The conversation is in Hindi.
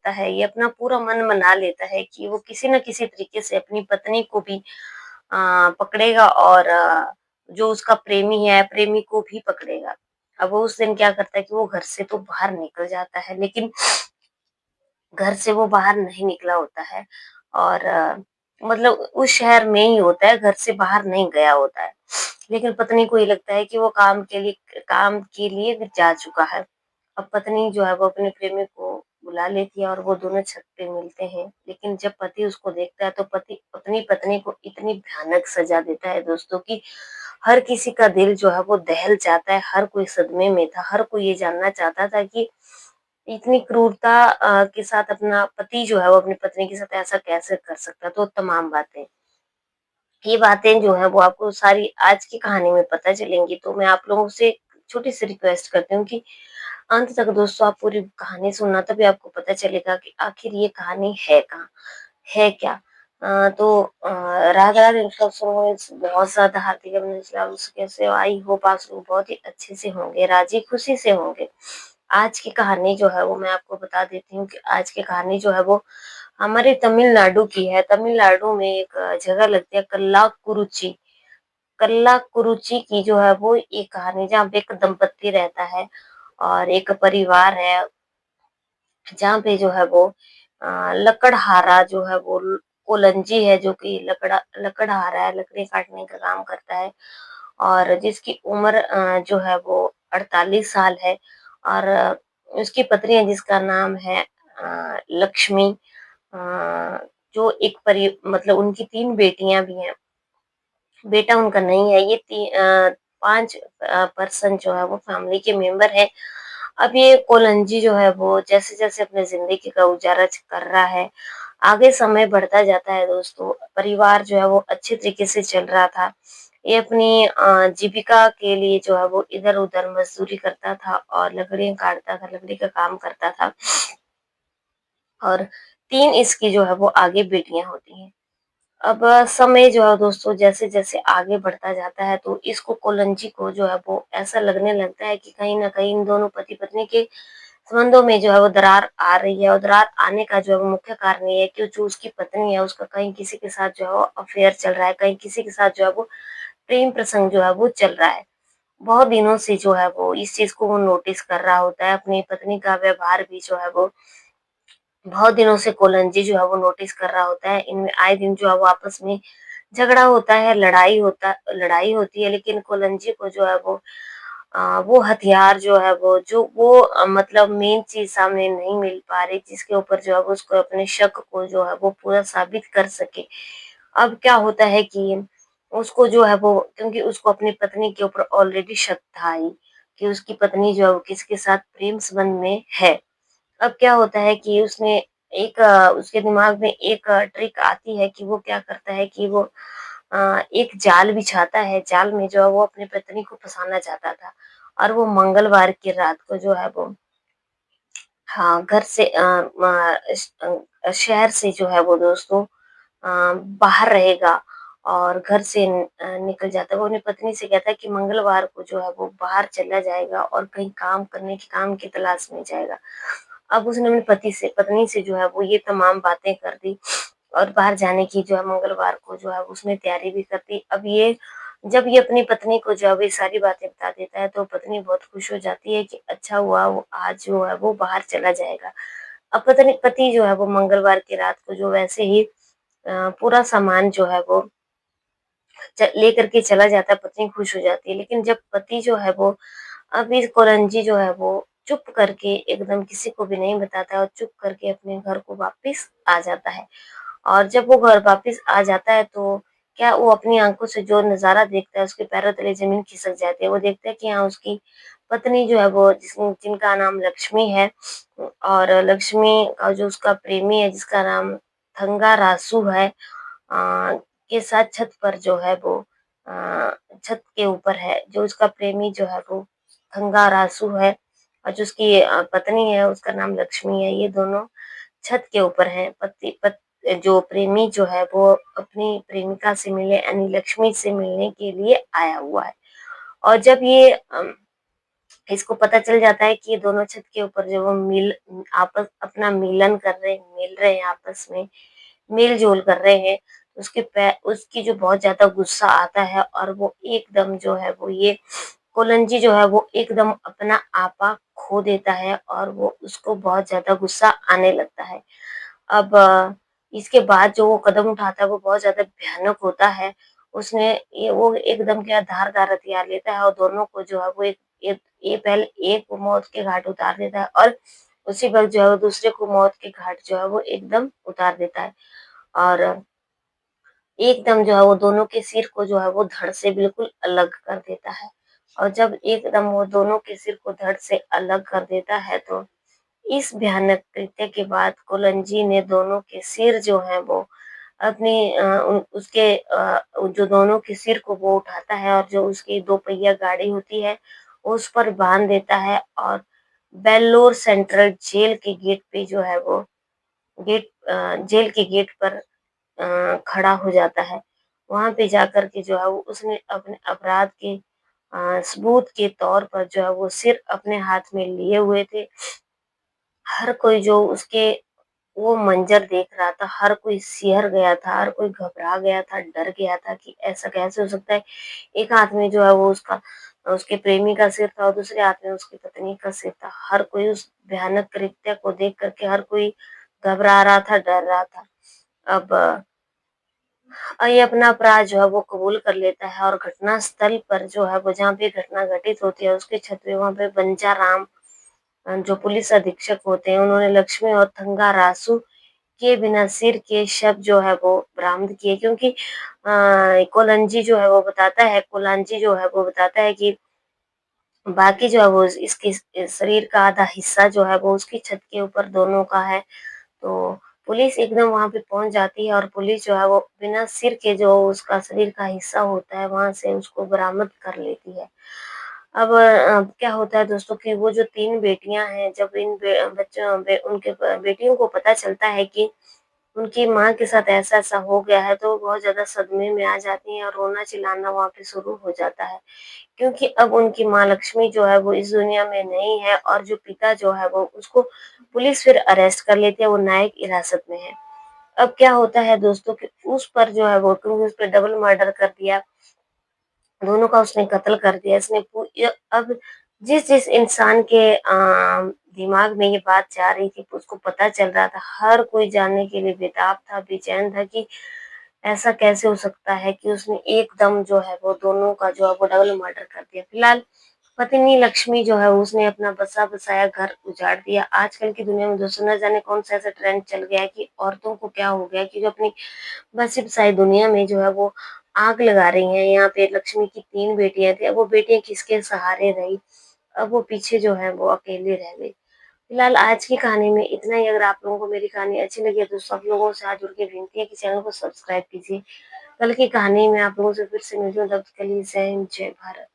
होता है, ये अपना पूरा मन बना लेता है कि वो किसी न किसी तरीके से अपनी पत्नी को भी पकड़ेगा और जो उसका प्रेमी है, प्रेमी को भी पकड़ेगा। अब वो उस दिन क्या करता है कि वो घर से तो बाहर निकल जाता है, लेकिन घर से वो बाहर नहीं निकला होता है और मतलब उस शहर में ही होता है, घर से बाहर नहीं गया होता है। लेकिन पत्नी को ये लगता है कि वो काम के लिए जा चुका है। अब पत्नी जो है वो अपने प्रेमी को बुला लेती है और वो दोनों छत पे मिलते हैं। लेकिन जब पति उसको देखता है तो पति अपनी पत्नी को इतनी भयानक सज़ा देता है दोस्तों कि हर किसी का दिल जो है वो दहल जाता है, हर कोई सदमे में था, हर कोई ये जानना चाहता था कि इतनी क्रूरता के साथ अपना पति जो है वो अपनी पत्नी के साथ ऐसा कैसे कर सकता है। तो तमाम बातें ये बातें जो हैं वो आपको सारी आज की कहानी में पता चलेंगी। तो मैं आप लोगों से छोटी-सी रिक्वेस्ट करती हूँ कि अंत तक दोस्तों आप पूरी कहानी सुनना, तभी आपको पता चलेगा कि आखिर ये कहानी है कहाँ, है क्या? राधा रानी बहुत ज़्यादा हार्दिक अभिनंदन, कैसे हो? आई होप आप लोग बहुत ही अच्छे से होंगे, राज़ी खुशी से होंगे। आज की कहानी जो है वो मैं आपको बता देती हूँ कि आज की कहानी जो है वो हमारे तमिलनाडु की है। तमिलनाडु में एक जगह लगती है कल्लाकुरुची। कल्लाकुरुची की जो है वो एक कहानी, जहाँ पे एक दंपत्ति रहता है और एक परिवार है, जहाँ पे जो है वो लकड़हारा जो है वो कोलंजी है, जो कि लकड़हारा है, लकड़ी काटने का काम करता है और जिसकी उम्र जो है वो 48 साल है और उसकी पत्नी है जिसका नाम है लक्ष्मी। अ, जो एक मतलब उनकी 3 बेटियाँ भी हैं। बेटा उनका नहीं है, 5 पर्सन जो है वो फैमिली के मेंबर हैं। अब ये कोलंजी जो है वो जैसे-जैसे अपनी ज़िंदगी का गुज़ारा कर रहा है, आगे समय बढ़ता जाता है दोस्तों, परिवार जो है वो अच्छे तरीके से चल रहा था। ये अपनी जीविका के लिए जो है वो इधर-उधर मज़दूरी करता था और लकड़ियाँ काटता था, लकड़ी का काम करता था और 3 इसकी जो है वो आगे बेटियाँ होती हैं। अब समय जो है दोस्तों जैसे-जैसे आगे बढ़ता जाता है तो इसको कोलंजी को जो है वो ऐसा लगने लगता है कि कहीं न कहीं इन दोनों पति-पत्नी के संबंधों में जो है वो दरार आ रही है और दरार आने का जो है वो मुख्य कारण ये है कि जो उसकी पत्नी है उसका कहीं किसी के साथ जो है वो अफ़ेयर चल रहा है, कहीं किसी के साथ जो है वो प्रेम प्रसंग जो है वो चल रहा है। बहुत दिनों से जो है वो इस चीज़ को वो नोटिस कर रहा होता है, अपनी पत्नी का व्यवहार भी जो है वो बहुत दिनों से कोलंजी जो है वो नोटिस कर रहा होता है। इनमें आए दिन जो है वो आपस में झगड़ा होता है, लड़ाई होती है, लेकिन कोलंजी को जो है वो हथियार जो है मतलब मेन चीज़ सामने नहीं मिल पा रही, जिसके ऊपर जो है वो उसको अपने शक को जो है वो पूरा साबित कर सके। अब क्या होता है कि उसको जो है वो, क्योंकि उसको अपनी पत्नी के ऊपर ऑलरेडी शक था ही कि उसकी पत्नी जो है वो किसी के साथ प्रेम संबंध में है। अब क्या होता है कि उसके दिमाग में एक ट्रिक आती है कि वो क्या करता है कि वो एक जाल बिछाता है, जाल में जो है वो अपनी पत्नी को फँसाना चाहता था और वो मंगलवार की रात को जो है वो हाँ, घर से शहर से जो है वो दोस्तों बाहर रहेगा और घर से निकल जाता है। वो अपनी पत्नी से कहता है कि मंगलवार को जो है वो बाहर चला जाएगा और कहीं काम की तलाश में जाएगा। अब उसने अपने पत्नी से जो है वो ये तमाम बातें कर दी और बाहर जाने की जो है मंगलवार को जो है उसने तैयारी भी कर दी। जब ये अपनी पत्नी को जो है ये सारी बातें बता देता है तो पत्नी बहुत खुश हो जाती है कि अच्छा हुआ वो आज जो है वो बाहर चला जाएगा। अब पति जो है वो मंगलवार की रात को जो वैसे ही पूरा सामान जो है वो लेकर के चला जाता है, पत्नी खुश हो जाती है। लेकिन जब पति जो है वो अब इस कोरंजी जो है वो चुप करके एकदम किसी को भी नहीं बताता है और चुप करके अपने घर को वापस आ जाता है। और जब वो घर वापस आ जाता है तो क्या वो अपनी आँखों से जो नज़ारा देखता है, उसके पैरों तले ज़मीन खिसक जाती है। वो देखता है कि हाँ, उसकी पत्नी जो है वो जिनका नाम लक्ष्मी है और लक्ष्मी का जो उसका प्रेमी है जिसका नाम थंगारासु है, के साथ छत पर जो है वो छत के ऊपर है। जो उसका प्रेमी जो है वो थंगारासु है और जो उसकी पत्नी है उसका नाम लक्ष्मी है। ये दोनों छत के ऊपर हैं। जो प्रेमी जो है वो अपनी प्रेमिका से मिलने यानी लक्ष्मी से मिलने के लिए आया हुआ है। और जब ये इसको पता चल जाता है कि ये दोनों छत के ऊपर जो वो आपस अपना मिलन कर रहे हैं, मिल रहे हैं आपस में, मेल-जोल कर रहे हैं। उसकी जो बहुत ज़्यादा गुस्सा आता है और वो एकदम जो है वो ये कोलंजी जो है वो एकदम अपना आपा खो देता है और वो उसको बहुत ज़्यादा गुस्सा आने लगता है। अब इसके बाद जो वो कदम उठाता है वो बहुत ज़्यादा भयानक होता है। उसने ये वो एकदम क्या धारदार हथियार लेता है और दोनों को जो है वो एक एक ये पहले एक को मौत के घाट उतार देता है और उसी वक़्त जो है वो दूसरे को मौत के घाट जो है वो एकदम उतार देता है। और एकदम जो है वो दोनों के सिर को जो है वो धड़ से बिल्कुल अलग कर देता है। और जब एकदम वो दोनों के सिर को धड़ से अलग कर देता है तो इस भयानक कृत्य के बाद कोलंजी ने दोनों के सिर जो हैं वो अपनी जो दोनों के सिर को वो उठाता है और जो उसकी 2 पहिया गाड़ी होती है, उस पर बाँध देता है और वेल्लोर सेंट्रल जेल के गेट पे जो है वो जेल के गेट पर खड़ा हो जाता है। वहाँ पे जाकर के जो है वो उसने अपने अपराध के सबूत के तौर पर जो है वो सिर अपने हाथ में लिए हुए थे। हर कोई जो उसके वो मंज़र देख रहा था, हर कोई सिहर गया था, हर कोई घबरा गया था, डर गया था कि ऐसा कैसे हो सकता है? एक हाथ में जो है वो उसके प्रेमी का सिर था और दूसरे हाथ में उसकी पत्नी का सिर था। हर कोई उस भयानक कृत्य को देख कर के हर कोई घबरा रहा था, डर रहा था। अब ये अपना अपराध जो है वो कबूल कर लेता है और घटना स्थल पर जो है वो जहाँ पे घटना घटित होती है उसके छत पे वहाँ पे बंजा राम जो पुलिस अधीक्षक होते हैं उन्होंने लक्ष्मी और थंगारासु के बिना सिर के शव जो है वो बरामद किए क्योंकि कोलांजी जो है वो बताता है कि बाकी जो है वो इसके शरीर का आधा हिस्सा जो है वो उसकी छत के ऊपर दोनों का है। तो पुलिस एकदम वहाँ पे पहुँच जाती है और पुलिस जो है वो बिना सिर के जो उसका शरीर का हिस्सा होता है वहाँ से उसको बरामद कर लेती है। अब क्या होता है दोस्तों कि वो जो 3 बेटियाँ हैं जब इन बे बच्चों बे उनके बेटियों को पता चलता है कि उनकी माँ के साथ ऐसा-ऐसा हो गया है तो वो बहुत ज़्यादा सदमे में आ जाती हैं और रोना-चिल्लाना वहाँ पे शुरू हो जाता है। क्योंकि अब उनकी माँ लक्ष्मी जो है वो इस दुनिया में नहीं है और जो पिता जो है वो उसको पुलिस फिर अरेस्ट कर लेती है, वो न्यायिक हिरासत में है। अब क्या होता है दोस्तों कि उस पर जो है वो क्योंकि उस पे डबल मर्डर कर दिया, दोनों का उसने कत्ल कर दिया। इसने पू य अब जिस-जिस इंसान के दिमाग में ये बात जा रही थी, उसको पता चल रहा था, हर कोई जानने के लिए बेताब था, बेचैन था कि ऐसा कैसे हो सकता है कि उसने एकदम जो है वो दोनों का जो है वो डबल मर्डर कर दिया। फिलहाल पत्नी लक्ष्मी जो है उसने अपना बसा-बसाया घर उजाड़ दिया। आजकल की दुनिया में दोस्तों न जाने कौन-सा ऐसा ट्रेंड चल गया है कि औरतों को क्या हो गया है कि जो अपनी बसी-बसाई दुनिया में जो है वो आग लगा रही हैं। यहाँ पे लक्ष्मी की 3 बेटियाँ थी, अब वो बेटियाँ किसके सहारे रही? अब वो पीछे जो है वो अकेले रह गई। फिलहाल आज की कहानी में इतना ही। अगर आप लोगों को मेरी कहानी अच्छी लगी है तो सब लोगों से हाथ जोड़ के विनती है कि चैनल को सब्सक्राइब कीजिए। कल की कहानी में आप लोगों से फिर से मिलती हूँ, तब तक के लिए जय हिंद, जय भारत।